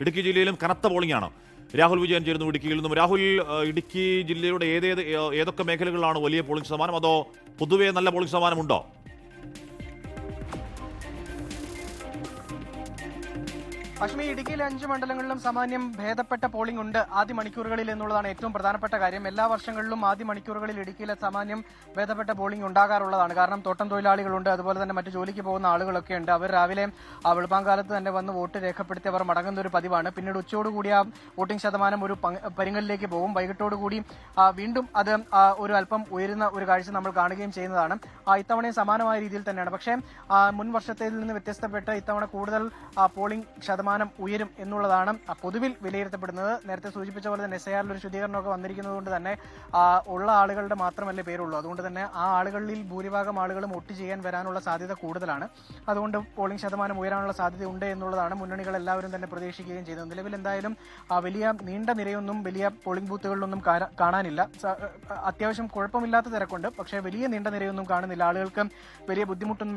ഇടുക്കി ജില്ലയിലും കനത്ത പോളിംഗ് ആണ്. രാഹുൽ വിജയൻ ചേരുന്നു ഇടുക്കിയിൽ നിന്നും. രാഹുൽ, ഇടുക്കി ജില്ലയുടെ ഏതൊക്കെ മേഖലകളിലാണ് വലിയ പോളിംഗ് ശതമാനം, അതോ പൊതുവെ നല്ല പോളിംഗ് ശതമാനമുണ്ടോ? അശ്മി, ഇടുക്കിയിലെ 5 മണ്ഡലങ്ങളിലും സാമാന്യം ഭേദപ്പെട്ട പോളിംഗ് ഉണ്ട് ആദ്യ മണിക്കൂറുകളിൽ എന്നുള്ളതാണ് ഏറ്റവും പ്രധാനപ്പെട്ട കാര്യം. എല്ലാ വർഷങ്ങളിലും ആദ്യ മണിക്കൂറുകളിൽ ഇടുക്കിയിലെ സാമാന്യം ഭേദപ്പെട്ട പോളിംഗ് ഉണ്ടാകാറുള്ളതാണ്. കാരണം തോട്ടം തൊഴിലാളികളുണ്ട്, അതുപോലെ തന്നെ മറ്റു ജോലിക്ക് പോകുന്ന ആളുകളൊക്കെ ഉണ്ട്. അവർ രാവിലെ വെളുപ്പാങ്കാലത്ത് തന്നെ വന്ന് വോട്ട് രേഖപ്പെടുത്തി അവർ മടങ്ങുന്ന ഒരു പതിവാണ്. പിന്നീട് ഉച്ചയോടുകൂടി ആ വോട്ടിംഗ് ശതമാനം ഒരു പരിങ്ങലിലേക്ക് പോകും. വൈകിട്ടോടുകൂടി വീണ്ടും അത് ഒരു അല്പം ഉയരുന്ന ഒരു കാഴ്ച നമ്മൾ കാണുകയും ചെയ്യുന്നതാണ്. ഇത്തവണയും സമാനമായ രീതിയിൽ തന്നെയാണ്. പക്ഷേ മുൻ വർഷത്തിൽ നിന്ന് വ്യത്യസ്തപ്പെട്ട് ഇത്തവണ കൂടുതൽ പോളിംഗ് ശതമാനം ഉയരും എന്നുള്ളതാണ് പൊതുവിൽ വിലയിരുത്തപ്പെടുന്നത്. നേരത്തെ സൂചിപ്പിച്ച പോലെ തന്നെ SIR ഒരു ശുദ്ധീകരണമൊക്കെ വന്നിരിക്കുന്നത് കൊണ്ട് തന്നെ ഉള്ള ആളുകളുടെ മാത്രമല്ലേ പേരുള്ളൂ. അതുകൊണ്ട് തന്നെ ആ ആളുകളിൽ ഭൂരിഭാഗം ആളുകളും വോട്ട് ചെയ്യാൻ വരാനുള്ള സാധ്യത കൂടുതലാണ്. അതുകൊണ്ട് പോളിംഗ് ശതമാനം ഉയരാനുള്ള സാധ്യതയുണ്ട് എന്നുള്ളതാണ് മുന്നണികൾ എല്ലാവരും തന്നെ പ്രതീക്ഷിക്കുകയും ചെയ്യുന്നത്. നിലവിൽ എന്തായാലും വലിയ നീണ്ട നിരയൊന്നും വലിയ പോളിംഗ് ബൂത്തുകളിലൊന്നും കാണാനില്ല. അത്യാവശ്യം കുഴപ്പമില്ലാത്ത തിരക്കുണ്ട്, പക്ഷേ വലിയ നീണ്ട നിരയൊന്നും കാണുന്നില്ല. ആളുകൾക്ക് വലിയ ബുദ്ധിമുട്ടൊന്നും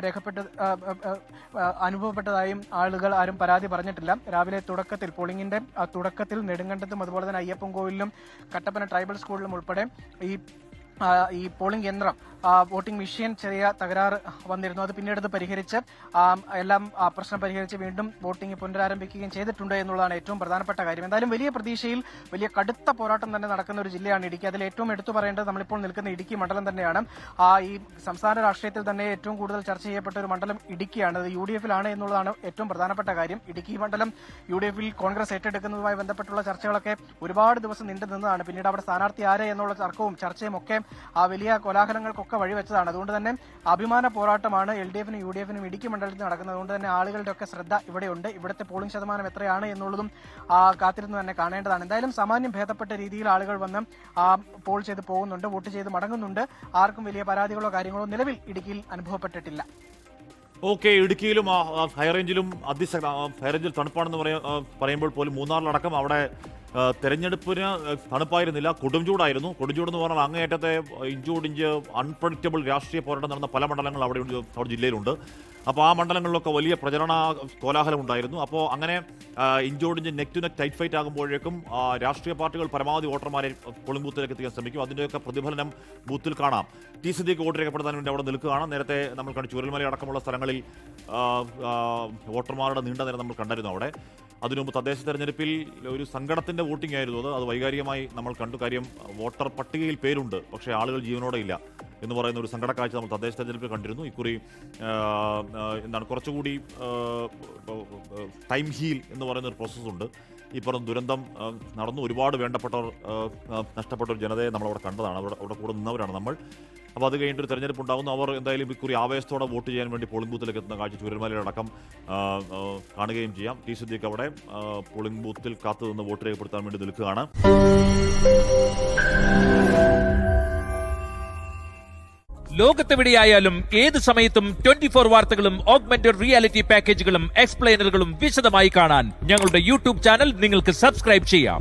അനുഭവപ്പെട്ടതായും ആളുകൾ ആരും പരാതി പറഞ്ഞിട്ടില്ല. രാവിലെ തുടക്കത്തിൽ പോളിംഗിന്റെ തുടക്കത്തിൽ നെടുങ്കണ്ടത്തും അതുപോലെ തന്നെ അയ്യപ്പൻകോവിലും കട്ടപ്പന ട്രൈബൽ സ്കൂളിലും ഉൾപ്പെടെ ഈ പോളിംഗ് യന്ത്രം വോട്ടിംഗ് മെഷീൻ ചെറിയ തകരാറ് വന്നിരുന്നു. അത് പിന്നീട് പരിഹരിച്ച് എല്ലാം പ്രശ്നം പരിഹരിച്ച് വീണ്ടും വോട്ടിംഗ് പുനരാരംഭിക്കുകയും ചെയ്തിട്ടുണ്ട് എന്നുള്ളതാണ് ഏറ്റവും പ്രധാനപ്പെട്ട കാര്യം. എന്തായാലും വലിയ പ്രതീക്ഷയിൽ വലിയ കടുത്ത പോരാട്ടം തന്നെ നടക്കുന്ന ഒരു ജില്ലയാണ് ഇടുക്കി. അതിൽ ഏറ്റവും എടുത്തു പറയേണ്ടത് നമ്മളിപ്പോൾ നിൽക്കുന്ന ഇടുക്കി മണ്ഡലം തന്നെയാണ്. ഈ സംസ്ഥാന രാഷ്ട്രീയത്തിൽ തന്നെ ഏറ്റവും കൂടുതൽ ചർച്ച ചെയ്യപ്പെട്ട ഒരു മണ്ഡലം ഇടുക്കിയാണ്. അത് UDF-ലാണ് എന്നുള്ളതാണ് ഏറ്റവും പ്രധാനപ്പെട്ട കാര്യം. ഇടുക്കി മണ്ഡലം UDF-ൽ കോൺഗ്രസ് ഏറ്റെടുക്കുന്നതുമായി ബന്ധപ്പെട്ടുള്ള ചർച്ചകളൊക്കെ ഒരുപാട് ദിവസം നീണ്ടു നിന്നതാണ്. പിന്നീട് അവിടെ സ്ഥാനാർത്ഥി ആരെ എന്നുള്ള തർക്കവും ചർച്ചയും ഒക്കെ വലിയ കോലാഹലങ്ങൾക്കൊക്കെ വഴിവെച്ചതാണ്. അതുകൊണ്ട് തന്നെ അഭിമാന പോരാട്ടമാണ് LDF-നും UDF-നും ഇടുക്കി മണ്ഡലത്തിൽ നടക്കുന്നത്. അതുകൊണ്ട് തന്നെ ആളുകളുടെ ഒക്കെ ശ്രദ്ധ ഇവിടെയുണ്ട്. ഇവിടുത്തെ പോളിംഗ് ശതമാനം എത്രയാണ് എന്നുള്ളതും കാത്തിരുന്ന് തന്നെ കാണേണ്ടതാണ്. എന്തായാലും സാമാന്യം ഭേദപ്പെട്ട രീതിയിൽ ആളുകൾ വന്ന് പോൾ ചെയ്ത് പോകുന്നുണ്ട്, വോട്ട് ചെയ്ത് മടങ്ങുന്നുണ്ട്. ആർക്കും വലിയ പരാതികളോ കാര്യങ്ങളോ നിലവിൽ ഇടുക്കിയിൽ അനുഭവപ്പെട്ടിട്ടില്ല. ഓക്കെ, ഇടുക്കിയിലും ഹൈറേഞ്ചിലും ഹൈറേഞ്ചിൽ തണുപ്പാണെന്ന് പറയുമ്പോൾ പോലും മൂന്നാറിലടക്കം അവിടെ തെരഞ്ഞെടുപ്പിന് തണുപ്പായിരുന്നില്ല, കൊടുംചൂടായിരുന്നു. കൊടുംചൂടെന്ന് പറഞ്ഞാൽ അങ്ങേയറ്റത്തെ ഇഞ്ചോടിഞ്ച് അൺപ്രഡിക്റ്റബിൾ രാഷ്ട്രീയ പോരാട്ടം നടന്ന പല മണ്ഡലങ്ങൾ അവിടെ ജില്ലയിലുണ്ട്. അപ്പോൾ ആ മണ്ഡലങ്ങളിലൊക്കെ വലിയ പ്രചരണ കോലാഹലം ഉണ്ടായിരുന്നു. അപ്പോൾ അങ്ങനെ ഇഞ്ചോടിഞ്ച് neck to neck tight fight ആകുമ്പോഴേക്കും രാഷ്ട്രീയ പാർട്ടികൾ പരമാവധി വോട്ടർമാരെ പോളിംഗ് ബൂത്തിലേക്ക് എത്തിക്കാൻ ശ്രമിക്കും. അതിൻ്റെയൊക്കെ പ്രതിഫലനം ബൂത്തിൽ കാണാം. ടി സിദ്ദീഖ് വോട്ട് രേഖപ്പെടുത്താൻ വേണ്ടി അവിടെ നിൽക്കുകയാണ്. നേരത്തെ നമ്മൾ കണ്ടു ചൂരൽമല അടക്കമുള്ള സ്ഥലങ്ങളിൽ വോട്ടർമാരുടെ നീണ്ട നിര നമ്മൾ കണ്ടിരുന്നു അവിടെ. അതിനുമുമ്പ് തദ്ദേശ തെരഞ്ഞെടുപ്പിൽ ഒരു സങ്കടത്തിൻ്റെ വോട്ടിംഗ് ആയിരുന്നു അത് വൈകാരികമായി നമ്മൾ കണ്ടു. കാര്യം വോട്ടർ പട്ടികയിൽ പേരുണ്ട്, പക്ഷേ ആളുകൾ ജീവനോടെ ഇല്ല എന്ന് പറയുന്ന ഒരു സങ്കടക്കാഴ്ച നമ്മൾ തദ്ദേശ തെരഞ്ഞെടുപ്പിൽ കണ്ടിരുന്നു. ഇക്കുറി കുറച്ചുകൂടി ടൈം ഹീൽ എന്ന് പറയുന്ന ഒരു പ്രോസസ്സുണ്ട്. ഈ പറഞ്ഞ ദുരന്തം നടന്നു, ഒരുപാട് വേണ്ടപ്പെട്ടവർ നഷ്ടപ്പെട്ട ഒരു ജനതയെ നമ്മളവിടെ കണ്ടതാണ്. അവിടെ കൂടെ നിന്നവരാണ് നമ്മൾ. അപ്പോൾ അത് കഴിഞ്ഞിട്ട് ഒരു തെരഞ്ഞെടുപ്പ് ഉണ്ടാകുന്നു. അവർ എന്തായാലും ഇക്കുറി ആവേശത്തോടെ വോട്ട് ചെയ്യാൻ വേണ്ടി പോളിംഗ് ബൂത്തിലേക്ക് എത്തുന്ന കാഴ്ച ചൂരൽമലയിലടക്കം കാണുകയും ചെയ്യാം. ടി സിദ്ദീഖ് അവിടെ പോളിംഗ് ബൂത്തിൽ കാത്തു നിന്ന് വോട്ട് രേഖപ്പെടുത്താൻ വേണ്ടി നിൽക്കുകയാണ്. ലോകത്തെവിടെയായാലും ഏത് സമയത്തും 24 വാർത്തകളും ഓഗ്മെന്റഡ് റിയാലിറ്റി പാക്കേജുകളും എക്സ്പ്ലെയിനറുകളും വിശദമായി കാണാൻ ഞങ്ങളുടെ YouTube ചാനൽ നിങ്ങൾക്ക് സബ്സ്ക്രൈബ് ചെയ്യാം.